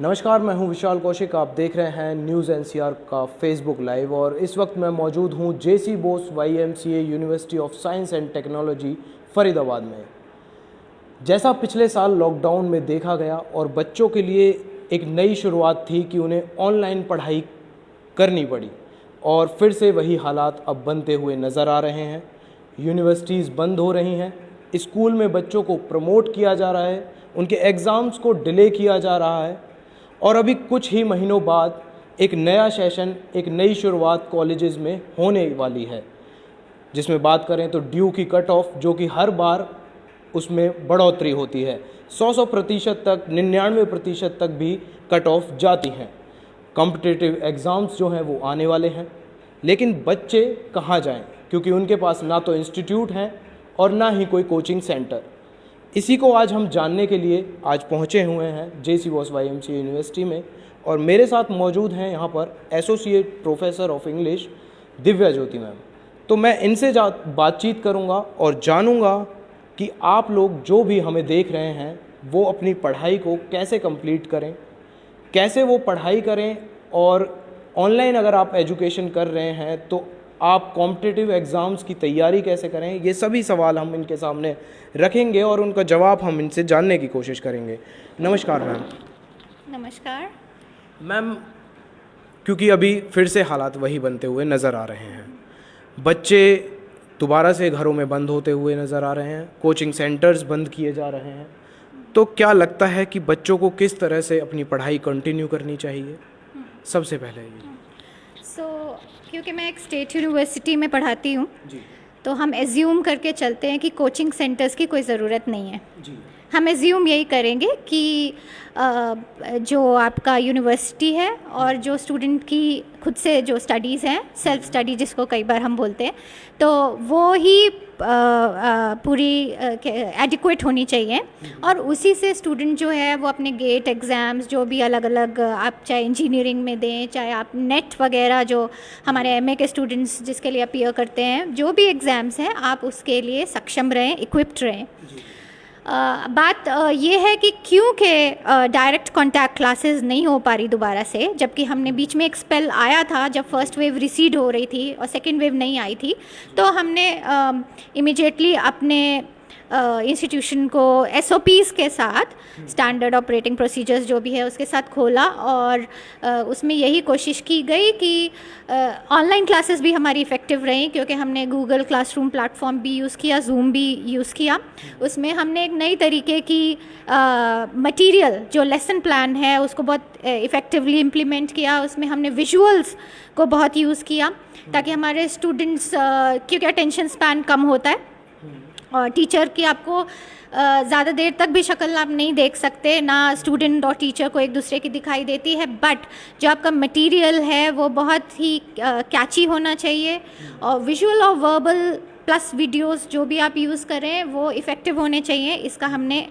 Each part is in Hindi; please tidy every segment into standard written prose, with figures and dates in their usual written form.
नमस्कार, मैं हूं विशाल कौशिक। आप देख रहे हैं न्यूज़ एनसीआर का फेसबुक लाइव और इस वक्त मैं मौजूद हूं J C Bose YMCA university of science and technology Faridabad में। जैसा पिछले साल लॉकडाउन में देखा गया और बच्चों के लिए एक नई शुरुआत थी कि उन्हें ऑनलाइन पढ़ाई करनी पड़ी और फिर से वही हालात अब बनते हुए नज़र आ रहे हैं। यूनिवर्सिटीज़ बंद हो रही हैं, स्कूल में बच्चों को प्रमोट किया जा रहा है, उनके एग्ज़ाम्स को डिले किया जा रहा है और अभी कुछ ही महीनों बाद एक नया सेशन, एक नई शुरुआत कॉलेजेस में होने वाली है, जिसमें बात करें तो ड्यू की कट ऑफ, जो कि हर बार उसमें बढ़ोतरी होती है, 100% तक, 99% तक भी कट ऑफ जाती हैं। कॉम्पिटिटिव एग्ज़ाम्स जो हैं वो आने वाले हैं, लेकिन बच्चे कहाँ जाएं, क्योंकि उनके पास ना तो इंस्टीट्यूट हैं और ना ही कोई कोचिंग सेंटर। इसी को आज हम जानने के लिए आज पहुँचे हुए हैं जेसी बोस वाईएमसीए यूनिवर्सिटी में और मेरे साथ मौजूद हैं यहाँ पर associate professor of English Divya Jyoti ma'am. तो मैं इनसे बातचीत करूँगा और जानूँगा कि आप लोग जो भी हमें देख रहे हैं वो अपनी पढ़ाई को कैसे कंप्लीट करें, कैसे वो पढ़ाई करें, और ऑनलाइन अगर आप एजुकेशन कर रहे हैं तो आप कॉम्पिटिटिव एग्ज़ाम्स की तैयारी कैसे करें। ये सभी सवाल हम इनके सामने रखेंगे और उनका जवाब हम इनसे जानने की कोशिश करेंगे। नमस्कार मैम। नमस्कार मैम, क्योंकि अभी फिर से हालात वही बनते हुए नज़र आ रहे हैं, बच्चे दोबारा से घरों में बंद होते हुए नज़र आ रहे हैं, कोचिंग सेंटर्स बंद किए जा रहे हैं, तो क्या लगता है कि बच्चों को किस तरह से अपनी पढ़ाई कंटिन्यू करनी चाहिए? सबसे पहले ये क्योंकि मैं एक स्टेट यूनिवर्सिटी में पढ़ाती हूँ जी तो हम एज्यूम करके चलते हैं कि कोचिंग सेंटर्स की कोई ज़रूरत नहीं है। जी हम एज्यूम यही करेंगे कि जो आपका यूनिवर्सिटी है और जो स्टूडेंट की खुद से जो स्टडीज़ हैं, सेल्फ स्टडी जिसको कई बार हम बोलते हैं, तो वो ही पूरी एडिक्वेट होनी चाहिए और उसी से स्टूडेंट जो है वो अपने गेट एग्ज़ाम्स जो भी अलग अलग, आप चाहे इंजीनियरिंग में दें, चाहे आप नेट वगैरह जो हमारे एमए के स्टूडेंट्स जिसके लिए अपीयर करते हैं, जो भी एग्ज़ाम्स हैं आप उसके लिए सक्षम रहें, इक्विप्ड रहें। बात ये है कि क्योंकि डायरेक्ट कांटेक्ट क्लासेस नहीं हो पा रही दोबारा से, जबकि हमने बीच में एक स्पेल आया था जब फर्स्ट वेव रिसीड हो रही थी और सेकेंड वेव नहीं आई थी, तो हमने इमिजिएटली अपने इंस्टीट्यूशन को एसओपीज़ के साथ, स्टैंडर्ड ऑपरेटिंग प्रोसीजर्स जो भी है उसके साथ खोला और उसमें यही कोशिश की गई कि ऑनलाइन क्लासेस भी हमारी इफ़ेक्टिव रहीं, क्योंकि हमने गूगल क्लासरूम प्लेटफॉर्म भी यूज़ किया, जूम भी यूज़ किया। उसमें हमने एक नई तरीके की मटेरियल जो लेसन प्लान है उसको बहुत इफ़ेक्टिवली इम्प्लीमेंट किया। उसमें हमने विजुअल्स को बहुत यूज़ किया ताकि हमारे स्टूडेंट्स, क्योंकि अटेंशन स्पैन कम होता है और टीचर की आपको ज़्यादा देर तक भी शक्ल आप नहीं देख सकते, ना स्टूडेंट और टीचर को एक दूसरे की दिखाई देती है, बट जो आपका मटेरियल है वो बहुत ही कैची होना चाहिए और विजुअल और वर्बल प्लस वीडियोस जो भी आप यूज़ करें वो इफ़ेक्टिव होने चाहिए, इसका हमने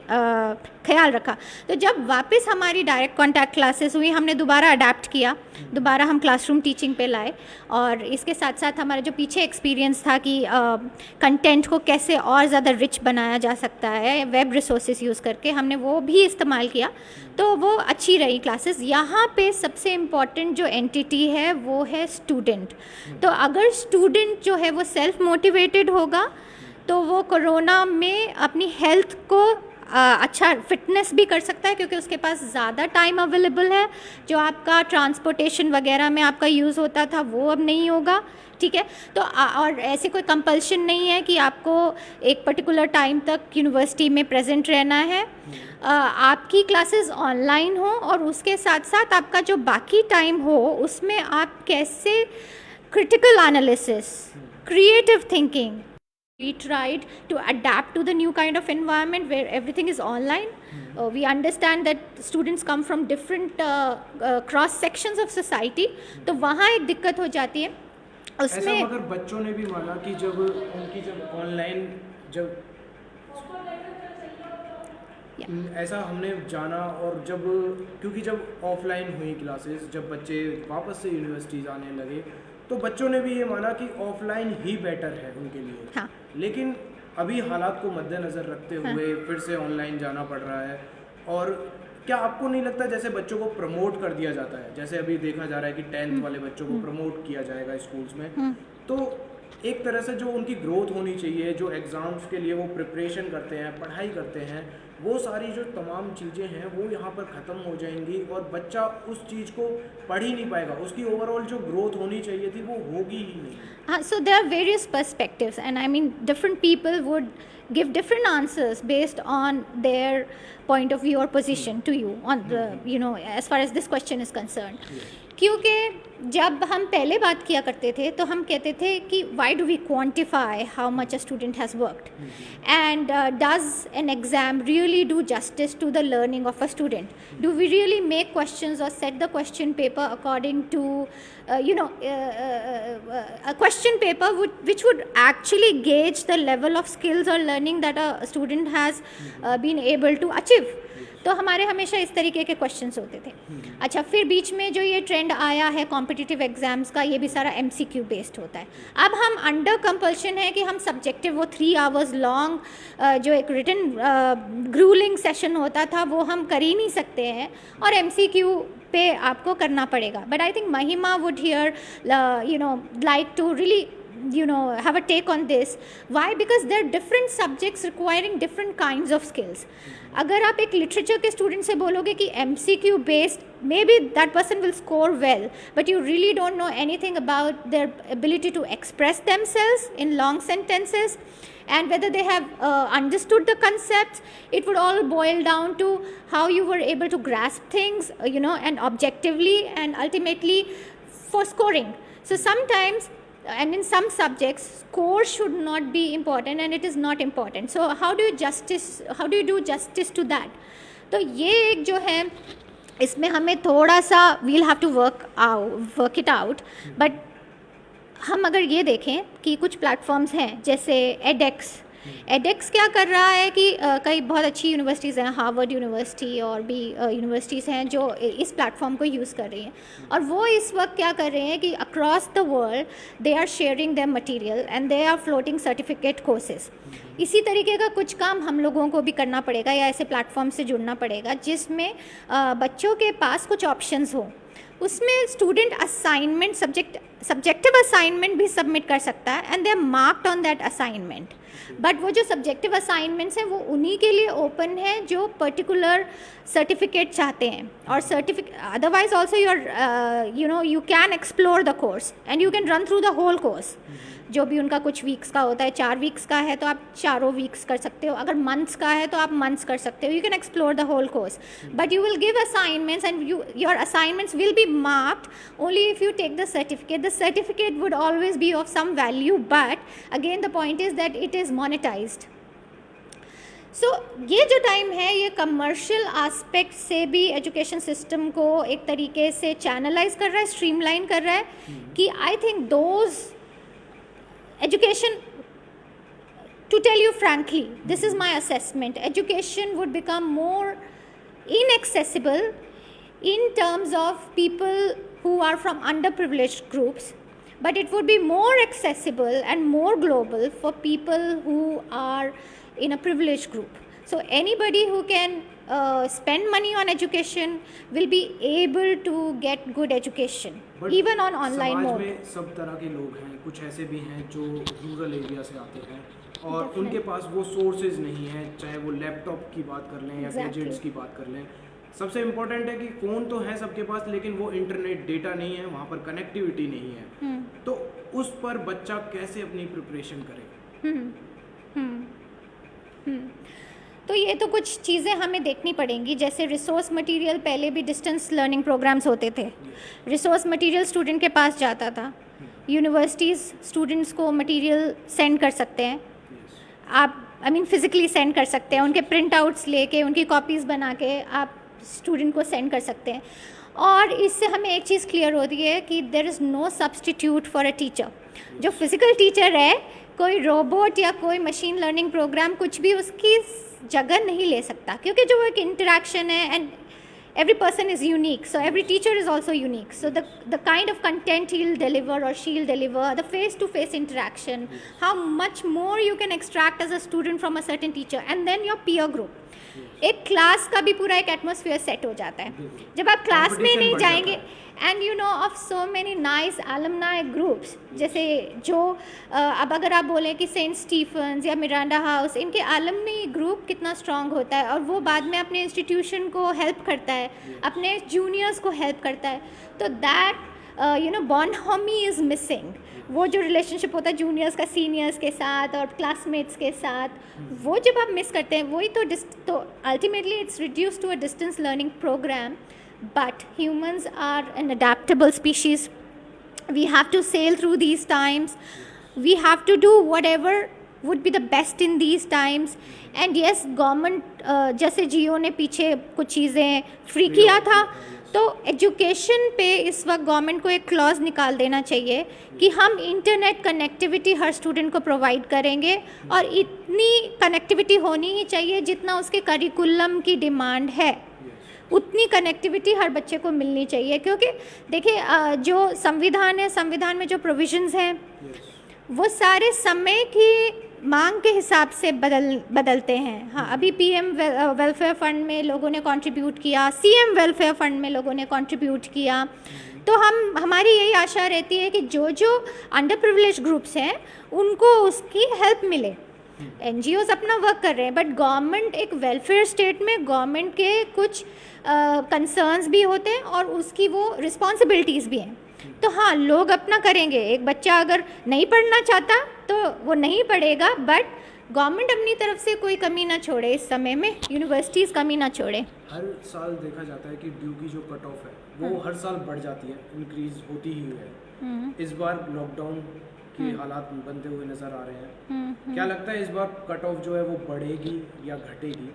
ख्याल रखा। तो जब वापस हमारी डायरेक्ट कांटेक्ट क्लासेस हुई, हमने दोबारा अडेप्ट किया, दोबारा हम क्लासरूम टीचिंग पे लाए और इसके साथ साथ हमारा जो पीछे एक्सपीरियंस था कि कंटेंट को कैसे और ज़्यादा रिच बनाया जा सकता है वेब रिसोर्सेज यूज़ करके, हमने वो भी इस्तेमाल किया, तो वो अच्छी रही क्लासेस। यहाँ पे सबसे इम्पॉर्टेंट जो एंटिटी है वो है स्टूडेंट। तो अगर स्टूडेंट जो है वो सेल्फ मोटिवेटेड होगा तो वो कोरोना में अपनी हेल्थ को अच्छा फिटनेस भी कर सकता है, क्योंकि उसके पास ज़्यादा टाइम अवेलेबल है। जो आपका ट्रांसपोर्टेशन वगैरह में आपका यूज़ होता था वो अब नहीं होगा, ठीक है। तो और ऐसे कोई कंपल्शन नहीं है कि आपको एक पर्टिकुलर टाइम तक यूनिवर्सिटी में प्रेजेंट रहना है। आपकी क्लासेस ऑनलाइन हो और उसके साथ साथ आपका जो बाकी टाइम हो उसमें आप कैसे critical analysis, creative thinking, we tried to adapt to the new kind of environment where everything is online. We understand that students come from different cross sections of society, तो वहाँ एक दिक्कत हो जाती है उसमें। ऐसा मगर बच्चों ने भी माना कि जब ऑनलाइन ऐसा हमने जाना और क्योंकि जब ऑफलाइन हुई क्लासेस, जब बच्चे वापस से यूनिवर्सिटीज़ आने लगे तो बच्चों ने भी ये माना कि ऑफलाइन ही बेटर है उनके लिए। हाँ। लेकिन अभी हालात को मद्देनज़र रखते हुए फिर से ऑनलाइन जाना पड़ रहा है और क्या आपको नहीं लगता जैसे बच्चों को प्रमोट कर दिया जाता है, जैसे अभी देखा जा रहा है कि 10th वाले बच्चों को प्रमोट किया जाएगा स्कूल्स में, तो एक तरह से जो उनकी ग्रोथ होनी चाहिए, जो एग्ज़ाम्स के लिए वो प्रिपरेशन करते हैं, पढ़ाई करते हैं, वो सारी जो तमाम चीज़ें हैं वो यहाँ पर ख़त्म हो जाएंगी और बच्चा उस चीज़ को पढ़ ही नहीं पाएगा, उसकी ओवरऑल जो ग्रोथ होनी चाहिए थी वो होगी ही नहीं. हाँ, so there are various perspectives, and I mean different people would give different answers based on their point of view or position to you on the, you know, as far as this question is concerned. क्योंकि जब हम पहले बात किया करते थे तो हम कहते थे कि why do we quantify how much a student has worked and does an exam really do justice to the learning of a student, do we really make questions और set the question paper according to a question paper which would actually gauge the level of skills or learning that a student has been able to achieve. तो हमारे हमेशा इस तरीके के क्वेश्चंस होते थे. अच्छा, फिर बीच में जो ये ट्रेंड आया है कॉम्पिटिटिव एग्जाम्स का, ये भी सारा MCQ बेस्ड होता है. अब हम अंडर कंपल्शन है कि हम सब्जेक्टिव वो 3 hours लॉन्ग जो एक रिटन ग्रूलिंग सेशन होता था वो हम कर ही नहीं सकते हैं और MCQ पे आपको करना पड़ेगा. But I think Mahima would here like to really have a take on this. Why? Because there are different subjects requiring different kinds of skills. अगर आप एक लिटरेचर के स्टूडेंट से बोलोगे कि MCQ based, maybe that person will score well, but you really don't know anything about their ability to express themselves in long sentences and whether they have understood the concepts. It would all boil down to how you were able to grasp things, and objectively and ultimately for scoring. So sometimes, and in some subjects, score should not be important and it is not important. So how do you do justice to that? तो ये एक जो है इसमें हमें थोड़ा सा we'll have to work it out. But हम अगर ये देखें कि कुछ प्लेटफॉर्म्स हैं जैसे एडेक्स क्या कर रहा है कि कई बहुत अच्छी यूनिवर्सिटीज़ हैं, हार्वर्ड यूनिवर्सिटी और भी यूनिवर्सिटीज़ हैं जो इस प्लेटफॉर्म को यूज़ कर रही हैं, और वो इस वक्त क्या कर रहे हैं कि across the world they are sharing their material and they are floating certificate courses. इसी तरीके का कुछ काम हम लोगों को भी करना पड़ेगा या ऐसे प्लेटफॉर्म से जुड़ना पड़ेगा जिसमें बच्चों के पास कुछ ऑप्शंस हो. उसमें स्टूडेंट असाइनमेंट सब्जेक्टिव असाइनमेंट भी सबमिट कर सकता है and they are marked on that assignment. But वो जो सब्जेक्टिव असाइनमेंट्स हैं वो उन्हीं के लिए ओपन है जो पर्टिकुलर सर्टिफिकेट चाहते हैं. और otherwise also you can explore the course and you can run through the whole course. जो भी उनका कुछ वीक्स का होता है, 4 वीक्स का है तो आप 4 वीक्स कर सकते हो, अगर मंथ्स का है तो आप मंथ्स कर सकते हो. You can explore the whole course, but you will give assignments and your assignments will be marked only if you take the certificate. The certificate would always be of some value, but again the point is that it is monetized. So ये जो टाइम है ये कमर्शियल आस्पेक्ट से भी एजुकेशन सिस्टम को एक तरीके से चैनलाइज कर रहा है, स्ट्रीमलाइन कर रहा है कि I think those education, to tell you frankly, this is my assessment, education would become more inaccessible in terms of people who are from underprivileged groups, but it would be more accessible and more global for people who are in a privileged group. So anybody who can spend money on education will be able to get good education, but even on online mode. समाज में सब तरह के लोग हैं, कुछ ऐसे भी हैं जो रूरल एरिया से आते हैं और उनके पास वो सोर्सेज नहीं है, चाहे वो लैपटॉप की बात कर लें या गैजेट्स की बात कर लें. सबसे इम्पोर्टेंट है कि फ़ोन तो है सबके पास लेकिन वो इंटरनेट डेटा नहीं है, वहाँ पर कनेक्टिविटी नहीं है. तो उस पर बच्चा कैसे अपनी प्रिपरेशन करे? तो ये तो कुछ चीज़ें हमें देखनी पड़ेंगी. जैसे रिसोर्स मटेरियल, पहले भी डिस्टेंस लर्निंग प्रोग्राम्स होते थे, रिसोर्स मटेरियल स्टूडेंट के पास जाता था. यूनिवर्सिटीज़ स्टूडेंट्स को मटेरियल सेंड कर सकते हैं, आप फिज़िकली सेंड कर सकते हैं, उनके प्रिंट आउट्स लेके उनकी कॉपीज़ बना के आप स्टूडेंट को सेंड कर सकते हैं. और इससे हमें एक चीज़ क्लियर होती है कि there is no substitute for a teacher. जो फिज़िकल टीचर है, कोई रोबोट या कोई मशीन लर्निंग प्रोग्राम कुछ भी उसकी जगह नहीं ले सकता, क्योंकि जो एक इंटरेक्शन है and every person is unique, so every teacher is also unique. So the kind of content he'll deliver or she'll deliver, the face-to-face interaction, how much more you can extract as a student from a certain teacher, and then your peer group. एक क्लास का भी पूरा एक एटमॉस्फेयर सेट हो जाता है जब आप क्लास में नहीं जाएंगे। And you know of so many nice alumni groups, जैसे जो अब अगर आप बोलें कि सेंट स्टीफन्स या मिरांडा हाउस, इनके एलुमनी ग्रुप कितना स्ट्रांग होता है और वो बाद में अपने इंस्टीट्यूशन को हेल्प करता है, अपने जूनियर्स को हेल्प करता है। तो that you know bonhomie is missing. वो जो रिलेशनशिप होता है जूनियर्स का सीनियर्स के साथ और क्लासमेट्स के साथ, वो जब आप मिस करते हैं वही तो ultimately it's reduce to a distance learning programme. But humans are an adaptable species. We have to sail through these times. We have to do whatever would be the best in these times. And yes, government जैसे जियो ने पीछे कुछ चीज़ें फ्री किया था, तो एजुकेशन पे इस वक्त गवर्नमेंट को एक क्लॉज निकाल देना चाहिए कि हम इंटरनेट कनेक्टिविटी हर स्टूडेंट को प्रोवाइड करेंगे, और इतनी कनेक्टिविटी होनी ही चाहिए जितना उसके करिकुलम की डिमांड है, उतनी कनेक्टिविटी हर बच्चे को मिलनी चाहिए। क्योंकि देखिए जो संविधान है, संविधान में जो प्रोविजंस हैं वो सारे समय की मांग के हिसाब से बदलते हैं। हाँ, अभी पीएम वेलफेयर फंड में लोगों ने कंट्रीब्यूट किया, सीएम वेलफेयर फंड में लोगों ने कंट्रीब्यूट किया, तो हमारी यही आशा रहती है कि जो जो अंडर प्रिविलेज ग्रुप्स हैं उनको उसकी हेल्प मिले। एनजीओज अपना वर्क कर रहे हैं, बट गवर्नमेंट एक वेलफेयर स्टेट में गवर्नमेंट के कुछ कंसर्न्स भी होते हैं और उसकी वो रिस्पॉन्सिबिलिटीज़ भी हैं। तो हाँ, लोग अपना करेंगे। एक बच्चा अगर नहीं पढ़ना चाहता तो वो नहीं पढ़ेगा, बट गवर्नमेंट अपनी तरफ से कोई कमी ना छोड़े, इस समय में यूनिवर्सिटीज़ कमी ना छोड़े। हर साल देखा जाता है कि ड्यू की जो कट ऑफ है वो हर साल बढ़ जाती है, इंक्रीज होती ही है। इस बार लॉकडाउन के हालात बनते हुए नजर आ रहे हैं, क्या लगता है इस बार कट ऑफ जो है वो बढ़ेगी या घटेगी,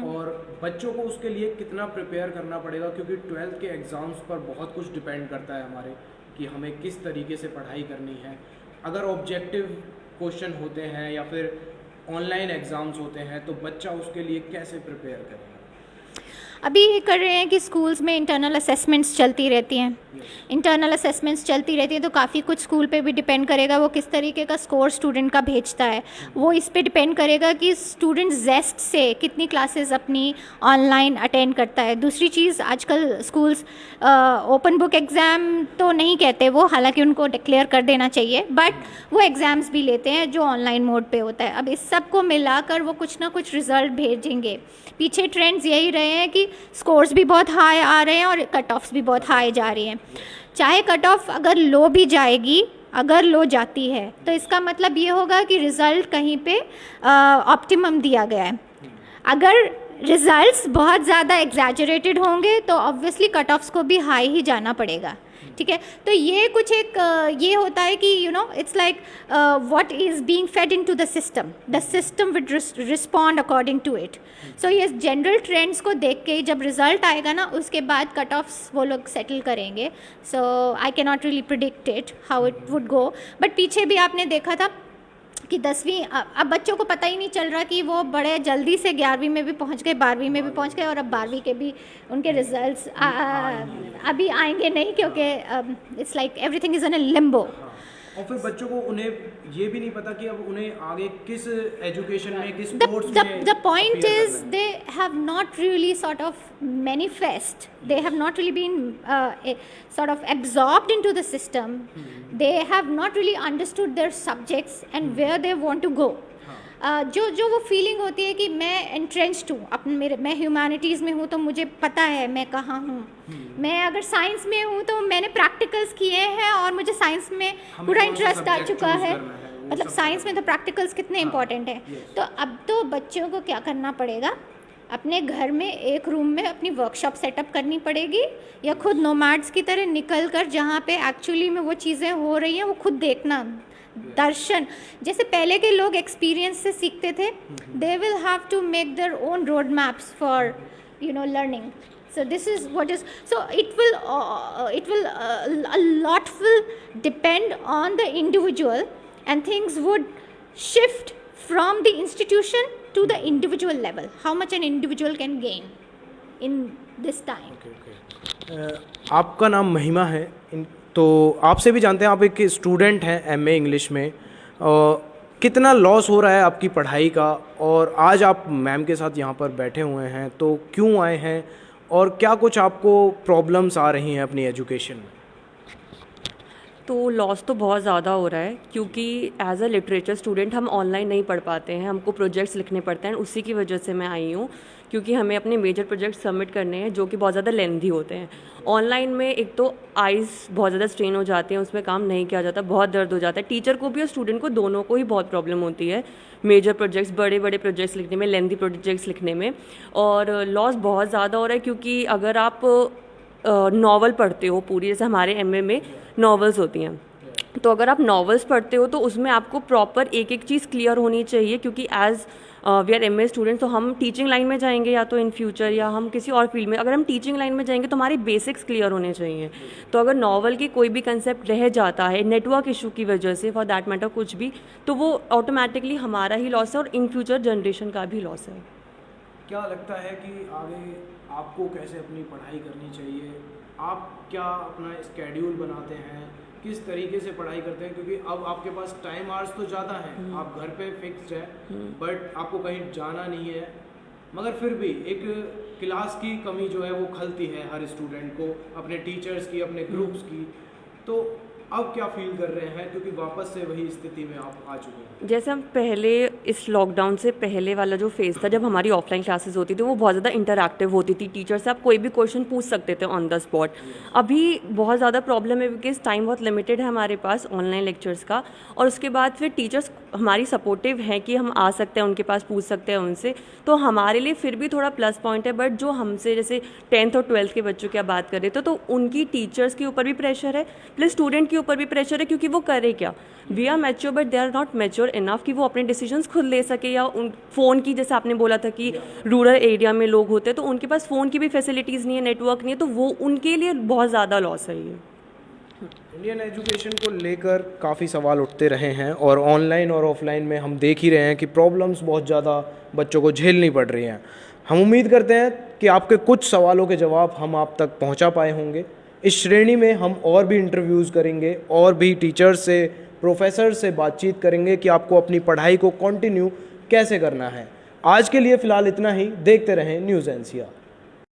और बच्चों को उसके लिए कितना प्रिपेयर करना पड़ेगा? क्योंकि 12th के एग्ज़ाम्स पर बहुत कुछ डिपेंड करता है हमारे, कि हमें किस तरीके से पढ़ाई करनी है। अगर ऑब्जेक्टिव क्वेश्चन होते हैं या फिर ऑनलाइन एग्ज़ाम्स होते हैं तो बच्चा उसके लिए कैसे प्रिपेयर करेगा? अभी ये कर रहे हैं कि स्कूल्स में इंटरनल असेसमेंट्स चलती रहती हैं। इंटरनल असेसमेंट्स चलती रहती है तो काफ़ी कुछ स्कूल पे भी डिपेंड करेगा वो किस तरीके का स्कोर स्टूडेंट का भेजता है। वो इस पे डिपेंड करेगा कि स्टूडेंट जेस्ट से कितनी क्लासेस अपनी ऑनलाइन अटेंड करता है। दूसरी चीज़, आजकल स्कूल्स ओपन बुक एग्ज़ाम तो नहीं कहते वो, हालांकि उनको डिक्लेयर कर देना चाहिए, बट वो एग्ज़ाम्स भी लेते हैं जो ऑनलाइन मोड पे होता है। अब इस सब को मिलाकर वो कुछ ना कुछ रिजल्ट भेजेंगे। पीछे ट्रेंड्स यही रहे हैं कि स्कोर्स भी बहुत हाई आ रहे हैं और कट ऑफ्स भी बहुत हाई जा रही हैं। चाहे कट ऑफ अगर लो भी जाएगी, अगर लो जाती है तो इसका मतलब ये होगा कि रिज़ल्ट कहीं पे ऑप्टिमम दिया गया है। अगर रिज़ल्ट्स बहुत ज़्यादा एग्जैजरेटेड होंगे तो ऑब्वियसली कट ऑफ्स को भी हाई ही जाना पड़ेगा। ठीक है, तो ये कुछ एक ये होता है कि you know it's like what is being fed into the system would respond according to it. So ये जनरल ट्रेंड्स को देख के जब रिजल्ट आएगा ना, उसके बाद कट ऑफ्स वो लोग सेटल करेंगे। So I can not really predict it how it would go, but पीछे भी आपने देखा था कि 10वीं, अब बच्चों को पता ही नहीं चल रहा कि वो बड़े जल्दी से 11वीं में भी पहुंच गए, 12वीं में भी पहुंच गए, और अब 12वीं के भी उनके रिजल्ट्स अभी आएंगे नहीं, क्योंकि it's like everything is in a Limbo. और फिर बच्चों को उन्हें ये भी नहीं पता कि अब उन्हें आगे किस एजुकेशन में, किस कोर्स में। The point is they have not really sort of manifest, they have not really been sort of absorbed into the system. They have not really understood their subjects and where they want to go. जो वो फीलिंग होती है कि मैं एंट्रेंच्ड हूँ अपने, मैं ह्यूमैनिटीज़ में हूँ तो मुझे पता है मैं कहाँ हूँ। मैं अगर साइंस में हूँ तो मैंने प्रैक्टिकल्स किए हैं और मुझे साइंस में पूरा इंटरेस्ट आ चुका है। मतलब साइंस में तो प्रैक्टिकल्स कितने इंपॉर्टेंट हैं। तो अब तो बच्चों को क्या करना पड़ेगा, अपने घर में एक रूम में अपनी वर्कशॉप सेटअप करनी पड़ेगी, या खुद नोमैड्स की तरह निकल कर जहाँ पे एक्चुअली में वो चीज़ें हो रही हैं वो खुद देखना, दर्शन। जैसे पहले के लोग एक्सपीरियंस से सीखते थे, they will have to make their own road maps for you know learning. So this is what is, so it will a lot will depend on the individual, and things would shift from the institution to the individual level, how much an individual can gain in this time. आपका नाम महिमा है, तो आपसे भी जानते हैं, आप एक स्टूडेंट हैं एमए इंग्लिश में। कितना लॉस हो रहा है आपकी पढ़ाई का, और आज आप मैम के साथ यहाँ पर बैठे हुए हैं तो क्यों आए हैं, और क्या कुछ आपको प्रॉब्लम्स आ रही हैं अपनी एजुकेशन में? तो लॉस तो बहुत ज़्यादा हो रहा है, क्योंकि एज अ लिटरेचर स्टूडेंट हम ऑनलाइन नहीं पढ़ पाते हैं, हमको प्रोजेक्ट्स लिखने पड़ते हैं। उसी की वजह से मैं आई हूँ, क्योंकि हमें अपने मेजर प्रोजेक्ट सबमिट करने हैं जो कि बहुत ज़्यादा लेंथी होते हैं। ऑनलाइन में एक तो आइज़ बहुत ज़्यादा स्ट्रेन हो जाती हैं, उसमें काम नहीं किया जाता, बहुत दर्द हो जाता है। टीचर को भी और स्टूडेंट को दोनों को ही बहुत प्रॉब्लम होती है मेजर प्रोजेक्ट्स, बड़े बड़े प्रोजेक्ट्स लिखने में, लेंथी प्रोजेक्ट्स लिखने में। और लॉस बहुत ज़्यादा हो रहा है, क्योंकि अगर आप नॉवल पढ़ते हो पूरी, जैसे हमारे एमए में नॉवेल्स होती हैं, तो अगर आप नॉवेल्स पढ़ते हो तो उसमें आपको प्रॉपर एक एक चीज़ क्लियर होनी चाहिए, क्योंकि as we are MA students, तो हम टीचिंग लाइन में जाएंगे या तो इन फ्यूचर, या हम किसी और फील्ड में, अगर हम टीचिंग लाइन में जाएंगे तो हमारी बेसिक्स क्लियर होने चाहिए। तो अगर नॉवल की कोई भी कंसेप्ट रह जाता है नेटवर्क इशू की वजह से, फॉर दैट मैटर कुछ भी, तो वो ऑटोमेटिकली हमारा ही लॉस है और इन फ्यूचर जनरेशन का भी लॉस है। क्या लगता है कि आगे आपको कैसे अपनी पढ़ाई करनी चाहिए? आप क्या अपना स्केड्यूल बनाते हैं, किस तरीके से पढ़ाई करते हैं? क्योंकि अब आपके पास टाइम आवर्स तो ज़्यादा हैं, आप घर पे फिक्स्ड है, बट आपको कहीं जाना नहीं है, मगर फिर भी एक क्लास की कमी जो है वो खलती है हर स्टूडेंट को, अपने टीचर्स की, अपने ग्रुप्स की। तो अब क्या फील कर रहे हैं, क्योंकि वापस से वही स्थिति में आप आ चुके हैं? जैसे हम पहले, इस लॉकडाउन से पहले वाला जो फेज़ था, जब हमारी ऑफलाइन क्लासेस होती थी, वो बहुत ज़्यादा इंटरैक्टिव होती थी। टीचर से आप कोई भी क्वेश्चन पूछ सकते थे ऑन द स्पॉट। अभी बहुत ज़्यादा प्रॉब्लम है, बिकॉज टाइम बहुत लिमिटेड है हमारे पास ऑनलाइन लेक्चर्स का, और उसके बाद फिर टीचर्स हमारी सपोर्टिव हैं कि हम आ सकते हैं उनके पास, पूछ सकते हैं उनसे, तो हमारे लिए फिर भी थोड़ा प्लस पॉइंट है। बट जो हमसे, जैसे 10th और 12th के बच्चों की आप बात कर रहे थे, तो उनकी टीचर्स के ऊपर भी प्रेशर है, प्लस स्टूडेंट के ऊपर भी प्रेशर है, क्योंकि वो करे क्या, we are mature but they are not mature enough कि वो अपने डिसीजंस खुद ले सके, या उन फ़ोन की, जैसे आपने बोला था कि रूरल एरिया में लोग होते हैं तो उनके पास फ़ोन की भी फैसिलिटीज़ नहीं है, नेटवर्क नहीं है, तो वो उनके लिए बहुत ज़्यादा लॉस है ये। इंडियन एजुकेशन को लेकर काफ़ी सवाल उठते रहे हैं, और ऑनलाइन और ऑफलाइन में हम देख ही रहे हैं कि प्रॉब्लम्स बहुत ज़्यादा बच्चों को झेलनी पड़ रही हैं। हम उम्मीद करते हैं कि आपके कुछ सवालों के जवाब हम आप तक पहुंचा पाए होंगे। इस श्रेणी में हम और भी इंटरव्यूज़ करेंगे, और भी टीचर्स से, प्रोफेसर से बातचीत करेंगे कि आपको अपनी पढ़ाई को कंटिन्यू कैसे करना है। आज के लिए फ़िलहाल इतना ही। देखते रहें न्यूज़ एनसीआर।